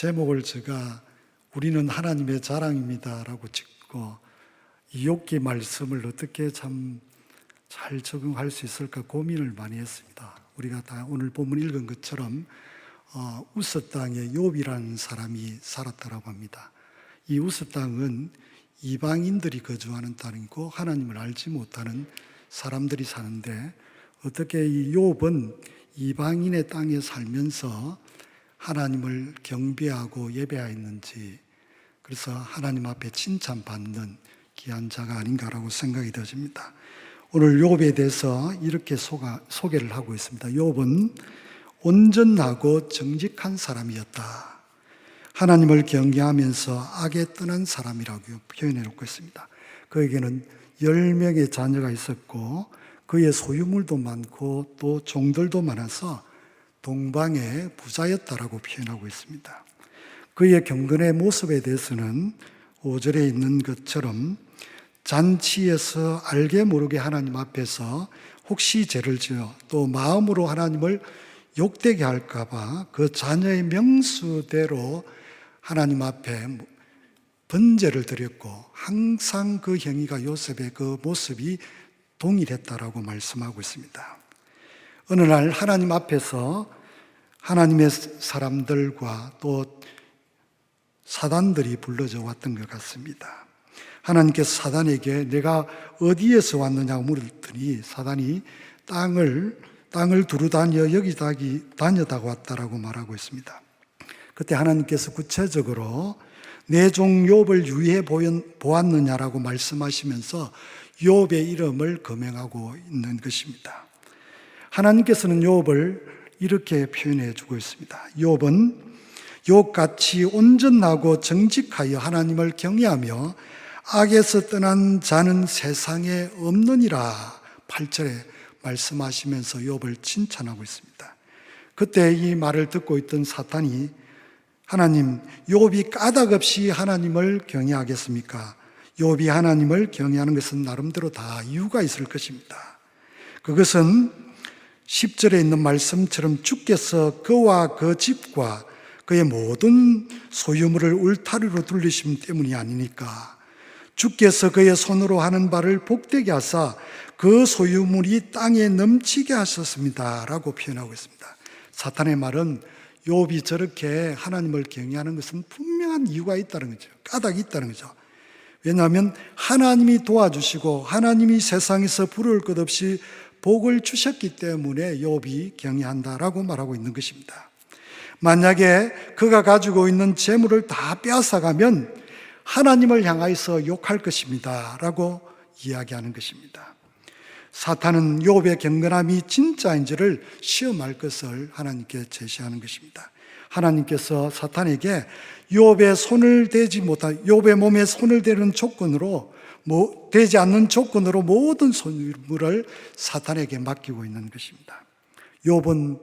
제목을 제가 우리는 하나님의 자랑입니다 라고 짓고 이 욥기 말씀을 어떻게 참 잘 적용할 수 있을까 고민을 많이 했습니다. 우리가 다 오늘 본문 읽은 것처럼 우스 땅에 욥이라는 사람이 살았다고 합니다. 이 우스 땅은 이방인들이 거주하는 땅이고 하나님을 알지 못하는 사람들이 사는데, 어떻게 이 욥은 이방인의 땅에 살면서 하나님을 경배하고 예배하였는지, 그래서 하나님 앞에 칭찬받는 귀한 자가 아닌가라고 생각이 되어집니다. 오늘 욥에 대해서 이렇게 소개를 하고 있습니다. 욥은 온전하고 정직한 사람이었다. 하나님을 경외하면서 악에 떠난 사람이라고 표현해 놓고 있습니다. 그에게는 10명의 자녀가 있었고 그의 소유물도 많고 또 종들도 많아서 동방의 부자였다라고 표현하고 있습니다. 그의 경건의 모습에 대해서는 5절에 있는 것처럼 잔치에서 알게 모르게 하나님 앞에서 혹시 죄를 지어 또 마음으로 하나님을 욕되게 할까 봐 그 자녀의 명수대로 하나님 앞에 번제를 드렸고, 항상 그 행위가 요셉의 그 모습이 동일했다라고 말씀하고 있습니다. 어느 날 하나님 앞에서 하나님의 사람들과 또 사단들이 불러져 왔던 것 같습니다. 하나님께서 사단에게 내가 어디에서 왔느냐고 물었더니 사단이 땅을 두루다녀 여기저기 다녀다가 왔다라고 말하고 있습니다. 그때 하나님께서 구체적으로 내 종 욥을 유의해 보았느냐라고 말씀하시면서 욥의 이름을 거명하고 있는 것입니다. 하나님께서는 욥을 이렇게 표현해 주고 있습니다. 욥은 욥같이 온전하고 정직하여 하나님을 경외하며 악에서 떠난 자는 세상에 없느니라 8절에 말씀하시면서 욥을 칭찬하고 있습니다. 그때 이 말을 듣고 있던 사탄이 하나님, 욥이 까닭없이 하나님을 경외하겠습니까? 욥이 하나님을 경외하는 것은 나름대로 다 이유가 있을 것입니다. 그것은 10절에 있는 말씀처럼 주께서 그와 그 집과 그의 모든 소유물을 울타리로 둘리심 때문이 아니니까. 주께서 그의 손으로 하는 바를 복되게 하사 그 소유물이 땅에 넘치게 하셨습니다 라고 표현하고 있습니다. 사탄의 말은 욥이 저렇게 하나님을 경외하는 것은 분명한 이유가 있다는 거죠. 까닭이 있다는 거죠. 왜냐하면 하나님이 도와주시고 하나님이 세상에서 부러울 것 없이 복을 주셨기 때문에 욥이 경외한다라고 말하고 있는 것입니다. 만약에 그가 가지고 있는 재물을 다 빼앗아가면 하나님을 향하여서 욕할 것입니다 라고 이야기하는 것입니다. 사탄은 욥의 경건함이 진짜인지를 시험할 것을 하나님께 제시하는 것입니다. 하나님께서 사탄에게 욥의 몸에 손을 대는 조건으로 되지 않는 조건으로 모든 소유물을 사탄에게 맡기고 있는 것입니다. 욥은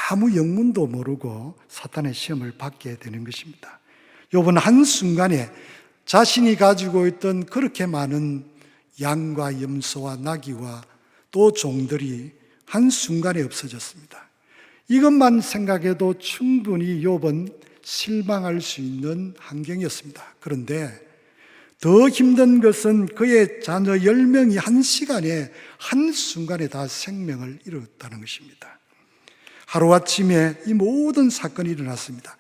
아무 영문도 모르고 사탄의 시험을 받게 되는 것입니다. 욥은 한순간에 자신이 가지고 있던 그렇게 많은 양과 염소와 나귀와 또 종들이 한순간에 없어졌습니다. 이것만 생각해도 충분히 욥은 실망할 수 있는 환경이었습니다. 그런데 더 힘든 것은 그의 자녀 10명이 한순간에 다 생명을 잃었다는 것입니다. 하루아침에 이 모든 사건이 일어났습니다.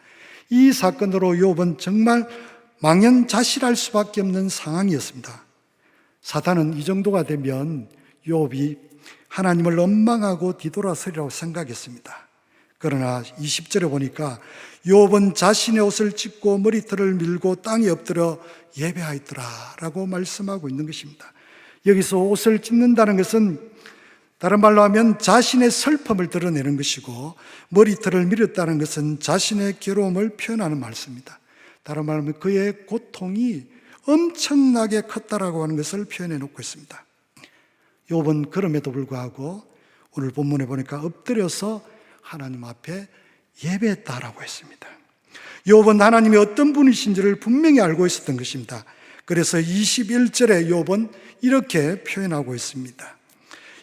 이 사건으로 욥은 정말 망연자실할 수밖에 없는 상황이었습니다. 사탄은 이 정도가 되면 욥이 하나님을 원망하고 뒤돌아서리라고 생각했습니다. 그러나 20절에 보니까 욥은 자신의 옷을 찢고 머리털을 밀고 땅에 엎드려 예배하였더라 라고 말씀하고 있는 것입니다. 여기서 옷을 찢는다는 것은 다른 말로 하면 자신의 슬픔을 드러내는 것이고, 머리털을 밀었다는 것은 자신의 괴로움을 표현하는 말씀입니다. 다른 말로 하면 그의 고통이 엄청나게 컸다라고 하는 것을 표현해 놓고 있습니다. 욥은 그럼에도 불구하고 오늘 본문에 보니까 엎드려서 하나님 앞에 예배했다라고 했습니다. 욥은 하나님이 어떤 분이신지를 분명히 알고 있었던 것입니다. 그래서 21절에 욥은 이렇게 표현하고 있습니다.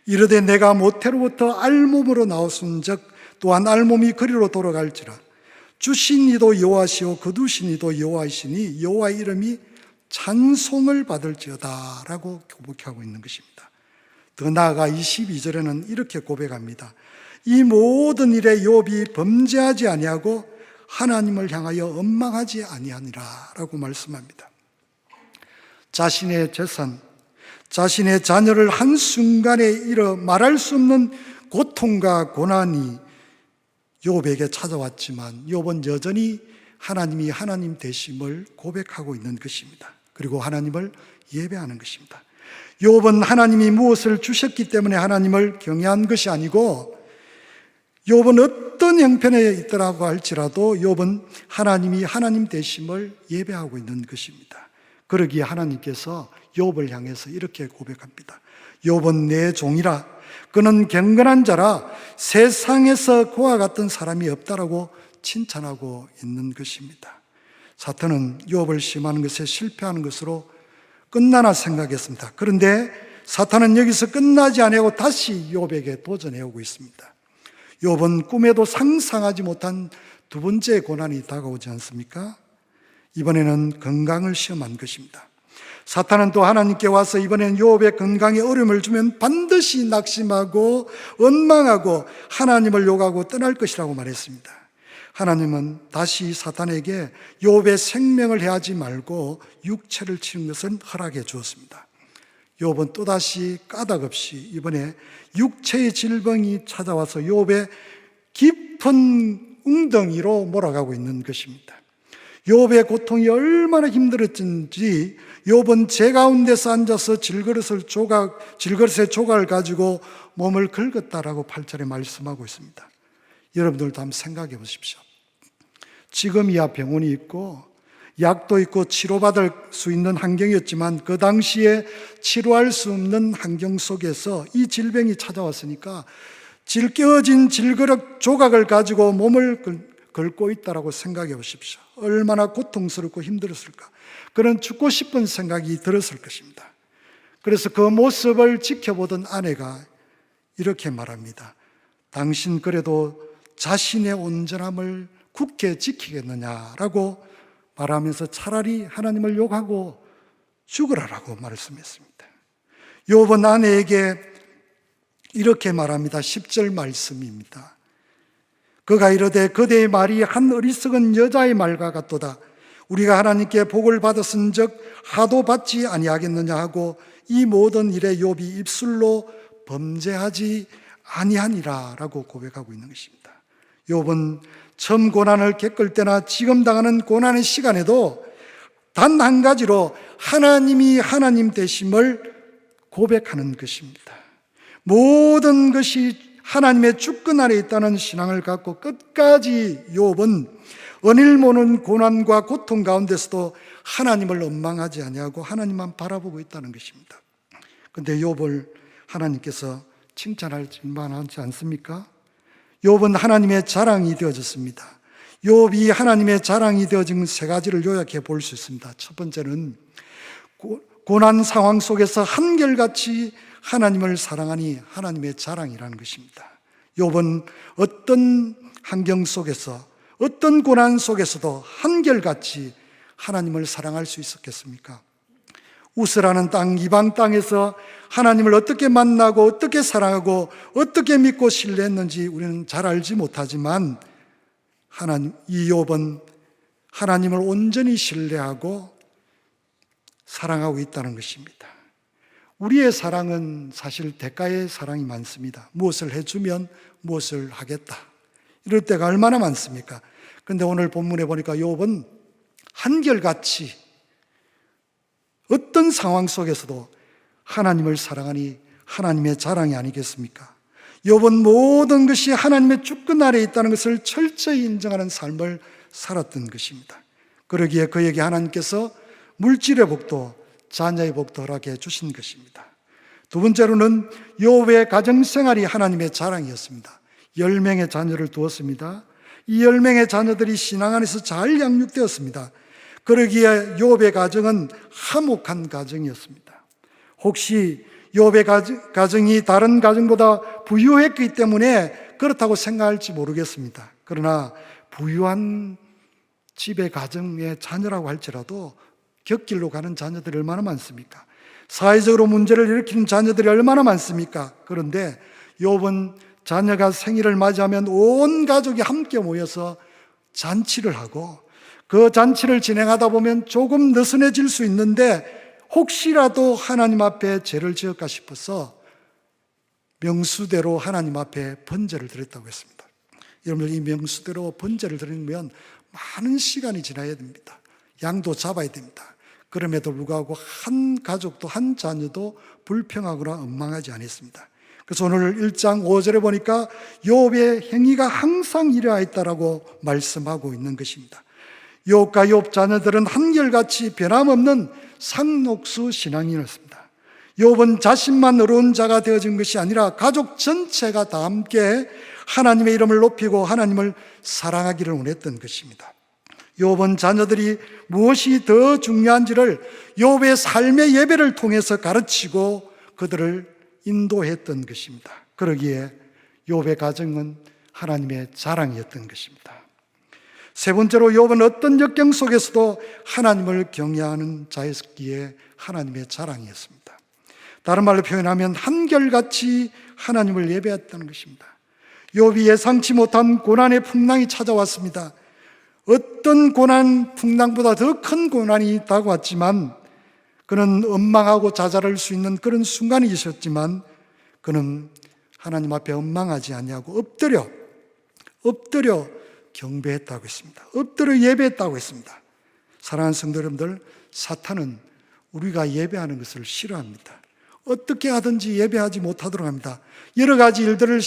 이르되 내가 모태로부터 알몸으로 나왔은즉 또한 알몸이 그리로 돌아갈지라. 주신 이도 여호와시오 거두신 이도 여호와이시니 여호와의 이름이 찬송을 받을지어다 라고 고백하고 있는 것입니다. 더 나아가 22절에는 이렇게 고백합니다. 이 모든 일에 욥이 범죄하지 아니하고 하나님을 향하여 원망하지 아니하니라 라고 말씀합니다. 자신의 재산, 자신의 자녀를 한순간에 잃어 말할 수 없는 고통과 고난이 욥에게 찾아왔지만 욥은 여전히 하나님이 하나님 되심을 고백하고 있는 것입니다. 그리고 하나님을 예배하는 것입니다. 욥은 하나님이 무엇을 주셨기 때문에 하나님을 경외한 것이 아니고 욥은 어떤 형편에 있더라고 할지라도 욥은 하나님이 하나님 되심을 예배하고 있는 것입니다. 그러기에 하나님께서 욥을 향해서 이렇게 고백합니다. 욥은 내 종이라 그는 경건한 자라 세상에서 그와 같은 사람이 없다라고 칭찬하고 있는 것입니다. 사탄은 욥을 시험하는 것에 실패하는 것으로 끝나나 생각했습니다. 그런데 사탄은 여기서 끝나지 아니하고 다시 욥에게 도전해 오고 있습니다. 욥은 꿈에도 상상하지 못한 두 번째 고난이 다가오지 않습니까? 이번에는 건강을 시험한 것입니다. 사탄은 또 하나님께 와서 이번에는 욥의 건강에 어려움을 주면 반드시 낙심하고 원망하고 하나님을 욕하고 떠날 것이라고 말했습니다. 하나님은 다시 사탄에게 욥의 생명을 해하지 말고 육체를 치는 것을 허락해 주었습니다. 욥은 또다시 까닭없이 이번에 육체의 질병이 찾아와서 욥의 깊은 웅덩이로 몰아가고 있는 것입니다. 욥의 고통이 얼마나 힘들었는지 욥은 제 가운데서 앉아서 질그릇의 조각을 가지고 몸을 긁었다라고 8절에 말씀하고 있습니다. 여러분들도 한번 생각해 보십시오. 지금이야 병원이 있고 약도 있고 치료받을 수 있는 환경이었지만 그 당시에 치료할 수 없는 환경 속에서 이 질병이 찾아왔으니까 깨어진 질그릇 조각을 가지고 몸을 긁고 있다라고 생각해 보십시오. 얼마나 고통스럽고 힘들었을까. 그런 죽고 싶은 생각이 들었을 것입니다. 그래서 그 모습을 지켜보던 아내가 이렇게 말합니다. 당신 그래도 자신의 온전함을 굳게 지키겠느냐라고 말하면서 차라리 하나님을 욕하고 죽으라라고 말씀했습니다. 욥은 아내에게 이렇게 말합니다. 10절 말씀입니다. 그가 이르되 그대의 말이 한 어리석은 여자의 말과 같도다. 우리가 하나님께 복을 받았은즉 하도 받지 아니하겠느냐 하고 이 모든 일에 욥이 입술로 범죄하지 아니하니라 라고 고백하고 있는 것입니다. 욥은 처음 고난을 겪을 때나 지금 당하는 고난의 시간에도 단 한 가지로 하나님이 하나님 되심을 고백하는 것입니다. 모든 것이 하나님의 주권 아래 있다는 신앙을 갖고 끝까지 욥은 은일 모는 고난과 고통 가운데서도 하나님을 원망하지 아니하고 하나님만 바라보고 있다는 것입니다. 그런데 욥을 하나님께서 칭찬할 만하지 않습니까? 욥은 하나님의 자랑이 되어졌습니다. 욥이 하나님의 자랑이 되어진 세 가지를 요약해 볼 수 있습니다. 첫 번째는 고난 상황 속에서 한결같이 하나님을 사랑하니 하나님의 자랑이라는 것입니다. 욥은 어떤 환경 속에서 어떤 고난 속에서도 한결같이 하나님을 사랑할 수 있었겠습니까? 우스라는 땅, 이방 땅에서 하나님을 어떻게 만나고 어떻게 사랑하고 어떻게 믿고 신뢰했는지 우리는 잘 알지 못하지만 이 욥은 하나님을 온전히 신뢰하고 사랑하고 있다는 것입니다. 우리의 사랑은 사실 대가의 사랑이 많습니다. 무엇을 해주면 무엇을 하겠다. 이럴 때가 얼마나 많습니까? 그런데 오늘 본문에 보니까 욥은 한결같이 어떤 상황 속에서도 하나님을 사랑하니 하나님의 자랑이 아니겠습니까? 욥은 모든 것이 하나님의 주권 아래에 있다는 것을 철저히 인정하는 삶을 살았던 것입니다. 그러기에 그에게 하나님께서 물질의 복도 자녀의 복도 허락해 주신 것입니다. 두 번째로는 욥의 가정생활이 하나님의 자랑이었습니다. 10명의 자녀를 두었습니다. 이 10명의 자녀들이 신앙 안에서 잘 양육되었습니다. 그러기에 욥의 가정은 화목한 가정이었습니다. 혹시 욥의 가정이 다른 가정보다 부유했기 때문에 그렇다고 생각할지 모르겠습니다. 그러나 부유한 집의 가정의 자녀라고 할지라도 곁길로 가는 자녀들이 얼마나 많습니까? 사회적으로 문제를 일으키는 자녀들이 얼마나 많습니까? 그런데 욥은 자녀가 생일을 맞이하면 온 가족이 함께 모여서 잔치를 하고, 그 잔치를 진행하다 보면 조금 느슨해질 수 있는데 혹시라도 하나님 앞에 죄를 지을까 싶어서 명수대로 하나님 앞에 번제를 드렸다고 했습니다. 여러분, 이 명수대로 번제를 드리면 많은 시간이 지나야 됩니다. 양도 잡아야 됩니다. 그럼에도 불구하고 한 가족도 한 자녀도 불평하거나 엉망하지 않았습니다. 그래서 오늘 1장 5절에 보니까 욥의 행위가 항상 이러하였다라고 말씀하고 있는 것입니다. 욥과 욥 자녀들은 한결같이 변함없는 상록수 신앙이었습니다. 욥은 자신만 의로운 자가 되어진 것이 아니라 가족 전체가 다 함께 하나님의 이름을 높이고 하나님을 사랑하기를 원했던 것입니다. 욥은 자녀들이 무엇이 더 중요한지를 욥의 삶의 예배를 통해서 가르치고 그들을 인도했던 것입니다. 그러기에 욥의 가정은 하나님의 자랑이었던 것입니다. 세 번째로 욥은 어떤 역경 속에서도 하나님을 경외하는 자였기에 하나님의 자랑이었습니다. 다른 말로 표현하면 한결같이 하나님을 예배했다는 것입니다. 욥이 예상치 못한 고난의 풍랑이 찾아왔습니다. 어떤 고난 풍랑보다 더 큰 고난이 다가왔지만 그는 원망하고 자잘할 수 있는 그런 순간이 있었지만 그는 하나님 앞에 원망하지 아니하고 엎드려 경배했다고 했습니다. 엎드려 예배했다고 했습니다. 사랑하는 성도 여러분들, 사탄은 우리가 예배하는 것을 싫어합니다. 어떻게 하든지 예배하지 못하도록 합니다. 여러 가지 일들을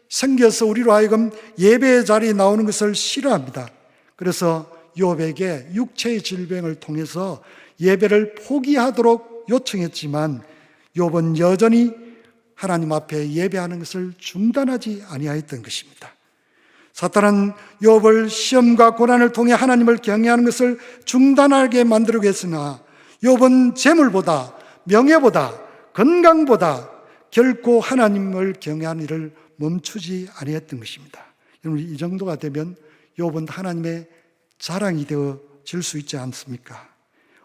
생겨서 우리로 하여금 예배의 자리에 나오는 것을 싫어합니다. 그래서 욥에게 육체의 질병을 통해서 예배를 포기하도록 요청했지만 욥은 여전히 하나님 앞에 예배하는 것을 중단하지 아니하였던 것입니다. 사탄은 욥을 시험과 고난을 통해 하나님을 경외하는 것을 중단하게 만들려고 했으나 욥은 재물보다, 명예보다, 건강보다 결코 하나님을 경외하는 일을 멈추지 아니했던 것입니다. 여러분, 이 정도가 되면 욥은 하나님의 자랑이 되어질 수 있지 않습니까?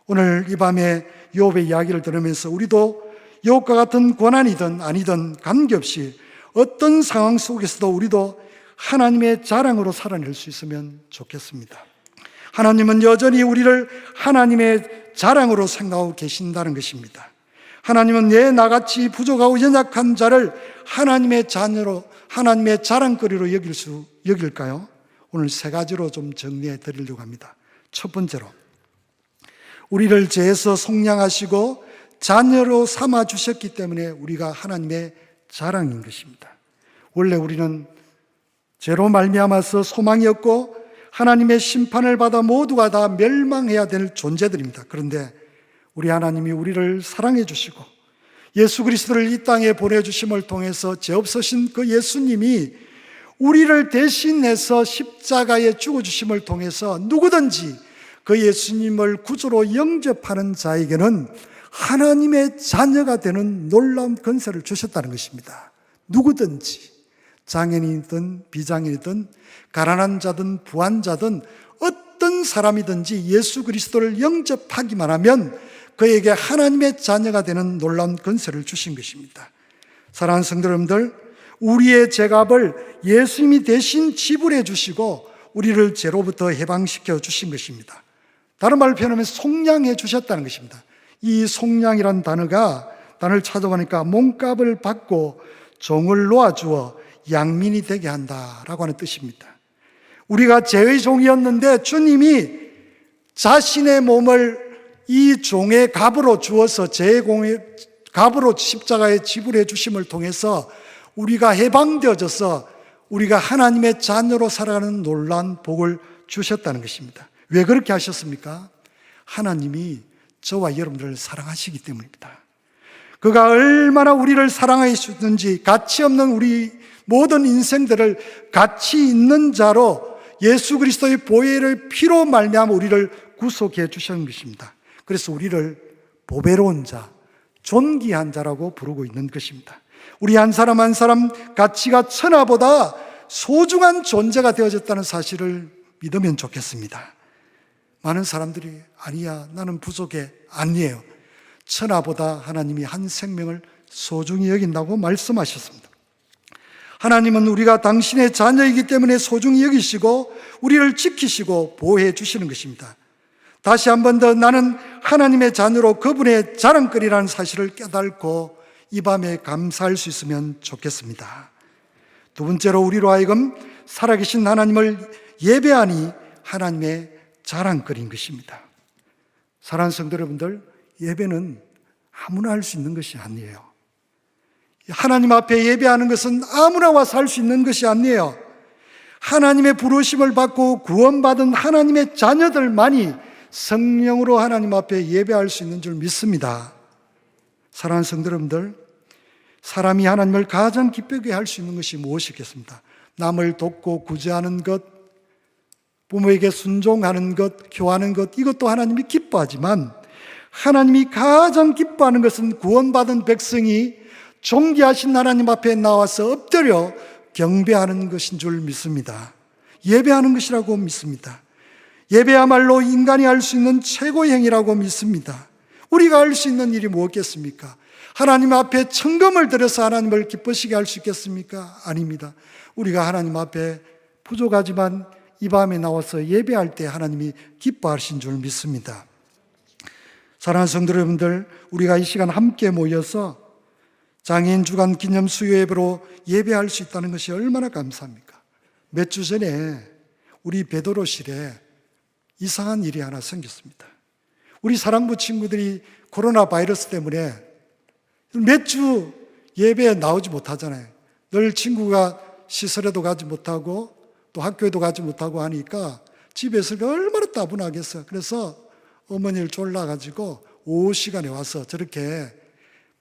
오늘 이 밤에 욥의 이야기를 들으면서 우리도 욥과 같은 고난이든 아니든 관계없이 어떤 상황 속에서도 우리도 하나님의 자랑으로 살아낼 수 있으면 좋겠습니다. 하나님은 여전히 우리를 하나님의 자랑으로 생각하고 계신다는 것입니다. 하나님은 나같이 부족하고 연약한 자를 하나님의 자녀로, 하나님의 자랑거리로 여길까요? 오늘 세 가지로 좀 정리해 드리려고 합니다. 첫 번째로, 우리를 죄에서 속량하시고 자녀로 삼아 주셨기 때문에 우리가 하나님의 자랑인 것입니다. 원래 우리는 죄로 말미암아서 소망이 없고 하나님의 심판을 받아 모두가 다 멸망해야 될 존재들입니다. 그런데 우리 하나님이 우리를 사랑해 주시고 예수 그리스도를 이 땅에 보내주심을 통해서 죄 없으신 그 예수님이 우리를 대신해서 십자가에 죽어주심을 통해서 누구든지 그 예수님을 구주로 영접하는 자에게는 하나님의 자녀가 되는 놀라운 권세를 주셨다는 것입니다. 누구든지, 장애인이든 비장애인이든 가난한 자든 부한 자든 어떤 사람이든지 예수 그리스도를 영접하기만 하면 그에게 하나님의 자녀가 되는 놀라운 권세를 주신 것입니다. 사랑하는 성도 여러분들, 우리의 죄값을 예수님이 대신 지불해 주시고 우리를 죄로부터 해방시켜 주신 것입니다. 다른 말로 표현하면 속량해 주셨다는 것입니다. 이 속량이란 단어를 찾아보니까 몸값을 받고 종을 놓아주어 양민이 되게 한다라고 하는 뜻입니다. 우리가 죄의 종이었는데 주님이 자신의 몸을 이 종의 값으로 주어서 죄의 값으로 십자가에 지불해 주심을 통해서 우리가 해방되어져서 우리가 하나님의 자녀로 살아가는 놀라운 복을 주셨다는 것입니다. 왜 그렇게 하셨습니까? 하나님이 저와 여러분들을 사랑하시기 때문입니다. 그가 얼마나 우리를 사랑하셨는지 가치 없는 우리 모든 인생들을 가치 있는 자로 예수 그리스도의 보혈의 피로 말미암아 우리를 구속해 주신 것입니다. 그래서 우리를 보배로운 자, 존귀한 자라고 부르고 있는 것입니다. 우리 한 사람 한 사람 가치가 천하보다 소중한 존재가 되어졌다는 사실을 믿으면 좋겠습니다. 많은 사람들이 아니야, 나는 부족해. 아니에요. 천하보다 하나님이 한 생명을 소중히 여긴다고 말씀하셨습니다. 하나님은 우리가 당신의 자녀이기 때문에 소중히 여기시고 우리를 지키시고 보호해 주시는 것입니다. 다시 한 번 더 나는 하나님의 자녀로 그분의 자랑거리라는 사실을 깨닫고 이 밤에 감사할 수 있으면 좋겠습니다. 두 번째로 우리로 하여금 살아계신 하나님을 예배하니 하나님의 자랑거리인 것입니다. 사랑하는 성도 여러분들, 예배는 아무나 할 수 있는 것이 아니에요. 하나님 앞에 예배하는 것은 아무나 와서 할 수 있는 것이 아니에요. 하나님의 부르심을 받고 구원받은 하나님의 자녀들만이 성령으로 하나님 앞에 예배할 수 있는 줄 믿습니다. 사랑하는 성도 여러분들, 사람이 하나님을 가장 기쁘게 할 수 있는 것이 무엇이겠습니까? 남을 돕고 구제하는 것, 부모에게 순종하는 것, 교하는 것, 이것도 하나님이 기뻐하지만 하나님이 가장 기뻐하는 것은 구원받은 백성이 존귀하신 하나님 앞에 나와서 엎드려 경배하는 것인 줄 믿습니다. 예배하는 것이라고 믿습니다. 예배야말로 인간이 할 수 있는 최고의 행위라고 믿습니다. 우리가 할 수 있는 일이 무엇겠습니까? 하나님 앞에 천금을 들여서 하나님을 기쁘시게 할 수 있겠습니까? 아닙니다. 우리가 하나님 앞에 부족하지만 이 밤에 나와서 예배할 때 하나님이 기뻐하신 줄 믿습니다. 사랑하는 성도 여러분들, 우리가 이 시간 함께 모여서 장애인 주간 기념 수요 예배로 예배할 수 있다는 것이 얼마나 감사합니까? 몇 주 전에 우리 베드로실에 이상한 일이 하나 생겼습니다. 우리 사랑부 친구들이 코로나 바이러스 때문에 몇 주 예배에 나오지 못하잖아요. 늘 친구가 시설에도 가지 못하고 또 학교에도 가지 못하고 하니까 집에서 얼마나 따분하겠어요. 그래서 어머니를 졸라가지고 오후 시간에 와서 저렇게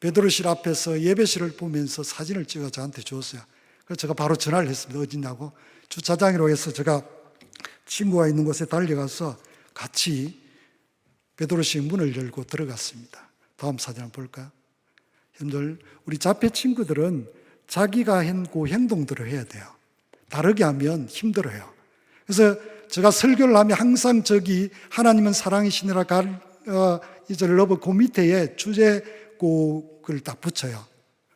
베드로실 앞에서 예배실을 보면서 사진을 찍어 저한테 줬어요. 그래서 제가 바로 전화를 했습니다. 어디냐고. 주차장으로 해서 제가 친구가 있는 곳에 달려가서 같이 베드로실 문을 열고 들어갔습니다. 다음 사진 한번 볼까요? 여러분들, 우리 자폐 친구들은 자기가 한 그 행동들을 해야 돼요. 다르게 하면 힘들어요. 그래서 제가 설교를 하면 항상 저기 하나님은 사랑이시니라 이절 러브 그 밑에 주제곡을 딱 붙여요.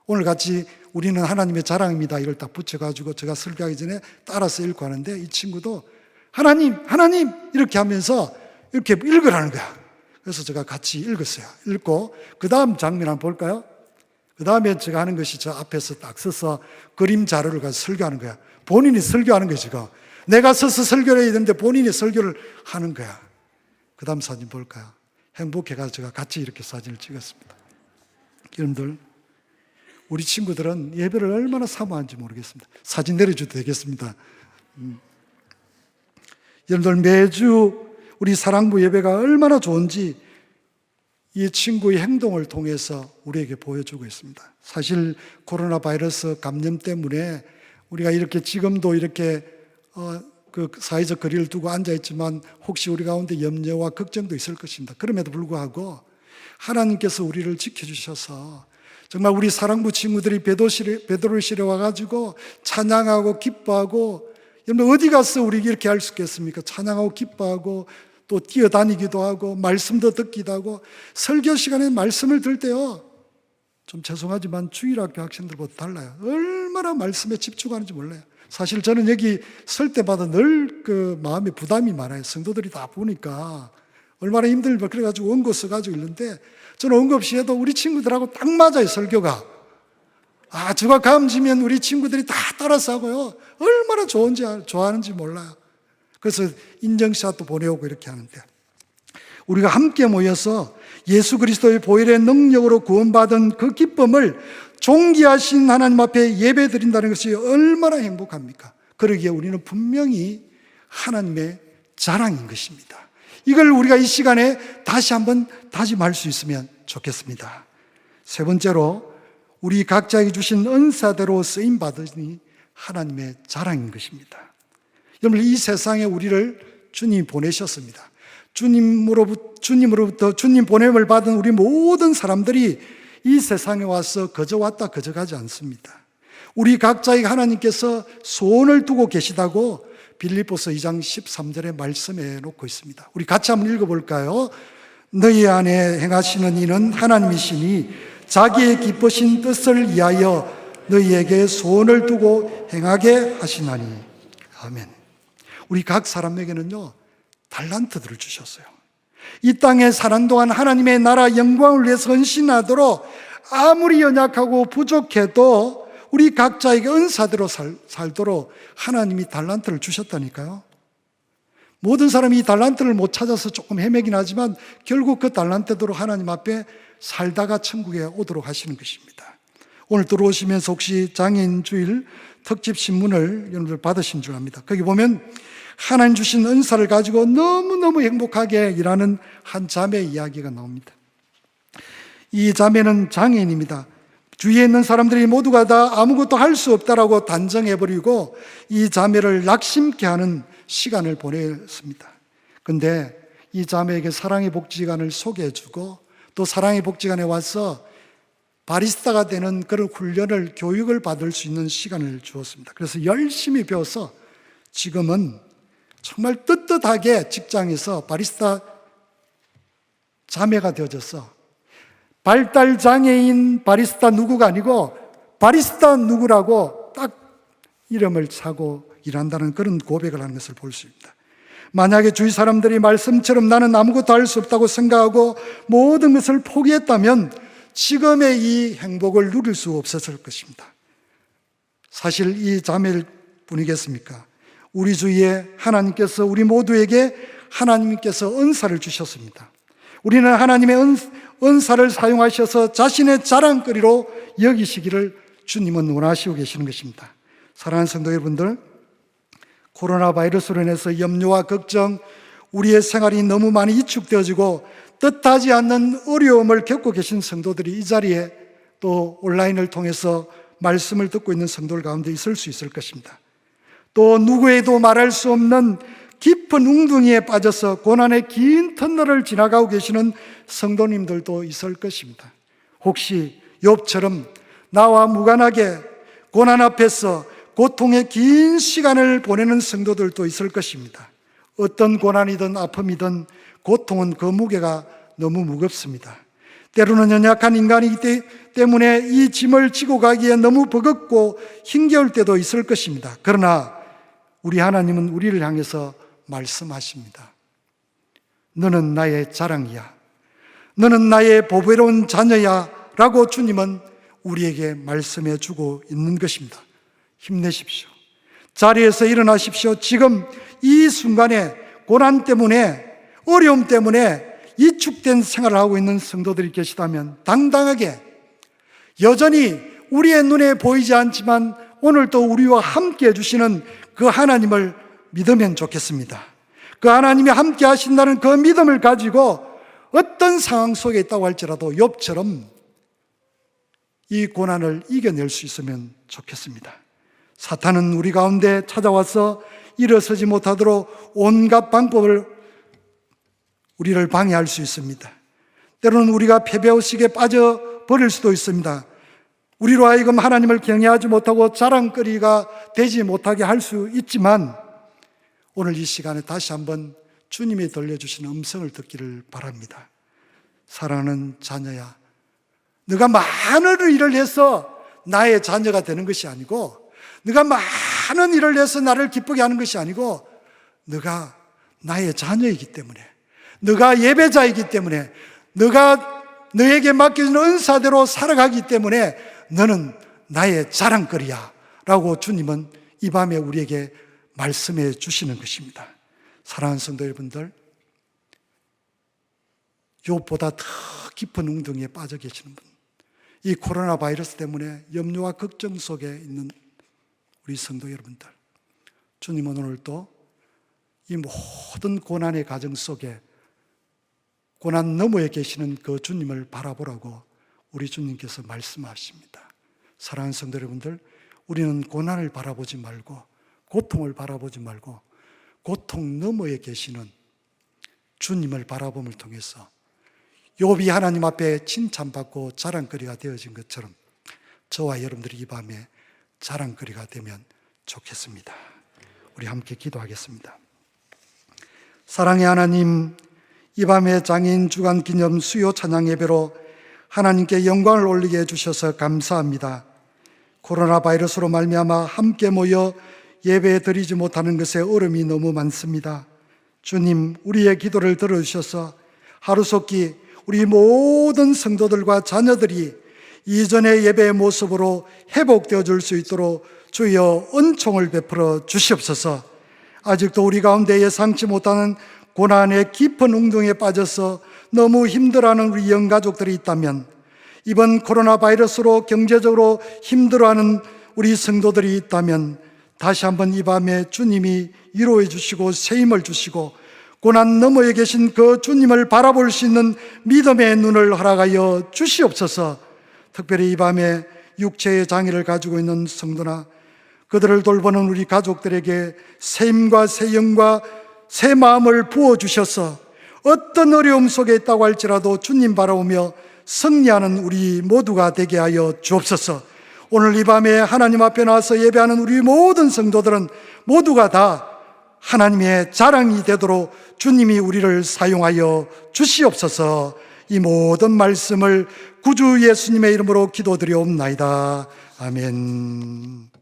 오늘 같이 우리는 하나님의 자랑입니다. 이걸 딱 붙여가지고 제가 설교하기 전에 따라서 읽고 하는데 이 친구도 하나님, 하나님 이렇게 하면서 이렇게 읽으라는 거야. 그래서 제가 같이 읽었어요. 읽고 그 다음 장면 한번 볼까요? 그 다음에 제가 하는 것이 저 앞에서 딱 서서 그림 자료를 가지고 설교하는 거야. 본인이 설교하는 거야 지금. 내가 서서 설교를 해야 되는데 본인이 설교를 하는 거야. 그 다음 사진 볼까요? 행복해가지고 제가 같이 이렇게 사진을 찍었습니다. 여러분들, 우리 친구들은 예배를 얼마나 사모하는지 모르겠습니다. 사진 내려줘도 되겠습니다. 여러분들, 매주 우리 사랑부 예배가 얼마나 좋은지 이 친구의 행동을 통해서 우리에게 보여주고 있습니다. 사실 코로나 바이러스 감염 때문에 우리가 이렇게 지금도 이렇게 그 사회적 거리를 두고 앉아있지만 혹시 우리 가운데 염려와 걱정도 있을 것입니다. 그럼에도 불구하고 하나님께서 우리를 지켜주셔서 정말 우리 사랑부 친구들이 베드로실에 와가지고 찬양하고 기뻐하고, 여러분 어디 가서 우리 이렇게 할 수 있겠습니까? 찬양하고 기뻐하고 또 뛰어다니기도 하고 말씀도 듣기도 하고. 설교 시간에 말씀을 들을 때요, 좀 죄송하지만 주일학교 학생들보다 달라요. 얼마나 말씀에 집중하는지 몰라요. 사실 저는 여기 설 때마다 늘 그 마음에 부담이 많아요. 성도들이 다 보니까 얼마나 힘들면 그래가지고 원고 써가지고 있는데 저는 원고 없이 해도 우리 친구들하고 딱 맞아요. 설교가 저가 감지면 우리 친구들이 다 따라서 하고요, 얼마나 좋아하는지 몰라요. 그래서 인정샷도 보내오고 이렇게 하는데, 우리가 함께 모여서 예수 그리스도의 보혈의 능력으로 구원받은 그 기쁨을 존귀하신 하나님 앞에 예배드린다는 것이 얼마나 행복합니까? 그러기에 우리는 분명히 하나님의 자랑인 것입니다. 이걸 우리가 이 시간에 다시 한번 다짐할 수 있으면 좋겠습니다. 세 번째로, 우리 각자에게 주신 은사대로 쓰임받으니 하나님의 자랑인 것입니다. 여러분, 이 세상에 우리를 주님이 보내셨습니다. 주님으로부터 주님 보냄을 받은 우리 모든 사람들이 이 세상에 와서 거저 왔다 거저 가지 않습니다. 우리 각자에게 하나님께서 소원을 두고 계시다고 빌립보서 2장 13절의 말씀에 놓고 있습니다. 우리 같이 한번 읽어볼까요? 너희 안에 행하시는 이는 하나님이시니 자기의 기쁘신 뜻을 위하여 너희에게 소원을 두고 행하게 하시나니. 아멘. 우리 각 사람에게는요, 달란트들을 주셨어요. 이 땅에 사는 동안 하나님의 나라 영광을 위해서 헌신하도록 아무리 연약하고 부족해도 우리 각자에게 은사대로 살도록 하나님이 달란트를 주셨다니까요. 모든 사람이 이 달란트를 못 찾아서 조금 헤매긴 하지만 결국 그 달란트대로 하나님 앞에 살다가 천국에 오도록 하시는 것입니다. 오늘 들어오시면서 혹시 장애인 주일 특집 신문을 여러분들 받으신 줄 압니다. 거기 보면 하나님 주신 은사를 가지고 너무너무 행복하게 일하는 한 자매 이야기가 나옵니다. 이 자매는 장애인입니다. 주위에 있는 사람들이 모두가 다 아무것도 할 수 없다라고 단정해버리고 이 자매를 낙심케 하는 시간을 보냈습니다. 근데 이 자매에게 사랑의 복지관을 소개해주고 또 사랑의 복지관에 와서 바리스타가 되는 그런 훈련을, 교육을 받을 수 있는 시간을 주었습니다. 그래서 열심히 배워서 지금은 정말 떳떳하게 직장에서 바리스타 자매가 되어져서 발달장애인 바리스타 누구가 아니고 바리스타 누구라고 딱 이름을 차고 일한다는 그런 고백을 하는 것을 볼 수 있습니다. 만약에 주위 사람들이 말씀처럼 나는 아무것도 할 수 없다고 생각하고 모든 것을 포기했다면 지금의 이 행복을 누릴 수 없었을 것입니다. 사실 이 자매일 뿐이겠습니까? 우리 주위에 하나님께서 우리 모두에게 하나님께서 은사를 주셨습니다. 우리는 하나님의 은사를 사용하셔서 자신의 자랑거리로 여기시기를 주님은 원하시고 계시는 것입니다. 사랑하는 성도 여러분들, 코로나 바이러스로 인해서 염려와 걱정, 우리의 생활이 너무 많이 위축되어지고 뜻하지 않는 어려움을 겪고 계신 성도들이 이 자리에 또 온라인을 통해서 말씀을 듣고 있는 성도들 가운데 있을 수 있을 것입니다. 또 누구에도 말할 수 없는 깊은 웅둥이에 빠져서 고난의 긴 터널을 지나가고 계시는 성도님들도 있을 것입니다. 혹시 욥처럼 나와 무관하게 고난 앞에서 고통의 긴 시간을 보내는 성도들도 있을 것입니다. 어떤 고난이든 아픔이든 고통은 그 무게가 너무 무겁습니다. 때로는 연약한 인간이기 때문에 이 짐을 지고 가기에 너무 버겁고 힘겨울 때도 있을 것입니다. 그러나 우리 하나님은 우리를 향해서 말씀하십니다. 너는 나의 자랑이야. 너는 나의 보배로운 자녀야 라고 주님은 우리에게 말씀해 주고 있는 것입니다. 힘내십시오. 자리에서 일어나십시오. 지금 이 순간에 고난 때문에, 어려움 때문에 위축된 생활을 하고 있는 성도들이 계시다면 당당하게 여전히 우리의 눈에 보이지 않지만 오늘도 우리와 함께 해주시는 그 하나님을 믿으면 좋겠습니다. 그 하나님이 함께 하신다는 그 믿음을 가지고 어떤 상황 속에 있다고 할지라도 욥처럼 이 고난을 이겨낼 수 있으면 좋겠습니다. 사탄은 우리 가운데 찾아와서 일어서지 못하도록 온갖 방법을 우리를 방해할 수 있습니다. 때로는 우리가 패배의식에 빠져버릴 수도 있습니다. 우리로 하여금 하나님을 경외하지 못하고 자랑거리가 되지 못하게 할 수 있지만 오늘 이 시간에 다시 한번 주님이 들려주시는 음성을 듣기를 바랍니다. 사랑하는 자녀야, 네가 많은 일을 해서 나의 자녀가 되는 것이 아니고, 네가 많은 일을 해서 나를 기쁘게 하는 것이 아니고, 네가 나의 자녀이기 때문에, 네가 예배자이기 때문에, 네가 너에게 맡겨진 은사대로 살아가기 때문에 너는 나의 자랑거리야 라고 주님은 이 밤에 우리에게 말씀해 주시는 것입니다. 사랑하는 성도 여러분들, 욥보다 더 깊은 웅덩이에 빠져 계시는 분, 이 코로나 바이러스 때문에 염려와 걱정 속에 있는 우리 성도 여러분들, 주님은 오늘도 이 모든 고난의 가정 속에 고난 너머에 계시는 그 주님을 바라보라고 우리 주님께서 말씀하십니다. 사랑하는 성도 여러분들, 우리는 고난을 바라보지 말고 고통을 바라보지 말고 고통 너머에 계시는 주님을 바라봄을 통해서 욥이 하나님 앞에 칭찬받고 자랑거리가 되어진 것처럼 저와 여러분들이 이 밤에 자랑거리가 되면 좋겠습니다. 우리 함께 기도하겠습니다. 사랑의 하나님, 이 밤에 장애인 주간 기념 수요 찬양 예배로 하나님께 영광을 올리게 해주셔서 감사합니다. 코로나 바이러스로 말미암아 함께 모여 예배 드리지 못하는 것에 어려움이 너무 많습니다. 주님, 우리의 기도를 들어주셔서 하루속히 우리 모든 성도들과 자녀들이 이전의 예배의 모습으로 회복되어 줄 수 있도록 주여 은총을 베풀어 주시옵소서. 아직도 우리 가운데 예상치 못하는 고난의 깊은 웅덩이에 빠져서 너무 힘들어하는 우리 영가족들이 있다면, 이번 코로나 바이러스로 경제적으로 힘들어하는 우리 성도들이 있다면 다시 한번 이 밤에 주님이 위로해 주시고 새 힘을 주시고 고난 너머에 계신 그 주님을 바라볼 수 있는 믿음의 눈을 허락하여 주시옵소서. 특별히 이 밤에 육체의 장애를 가지고 있는 성도나 그들을 돌보는 우리 가족들에게 새 힘과 새 영과 새 마음을 부어주셔서 어떤 어려움 속에 있다고 할지라도 주님 바라보며 승리하는 우리 모두가 되게 하여 주옵소서. 오늘 이 밤에 하나님 앞에 나와서 예배하는 우리 모든 성도들은 모두가 다 하나님의 자랑이 되도록 주님이 우리를 사용하여 주시옵소서. 이 모든 말씀을 구주 예수님의 이름으로 기도드리옵나이다. 아멘.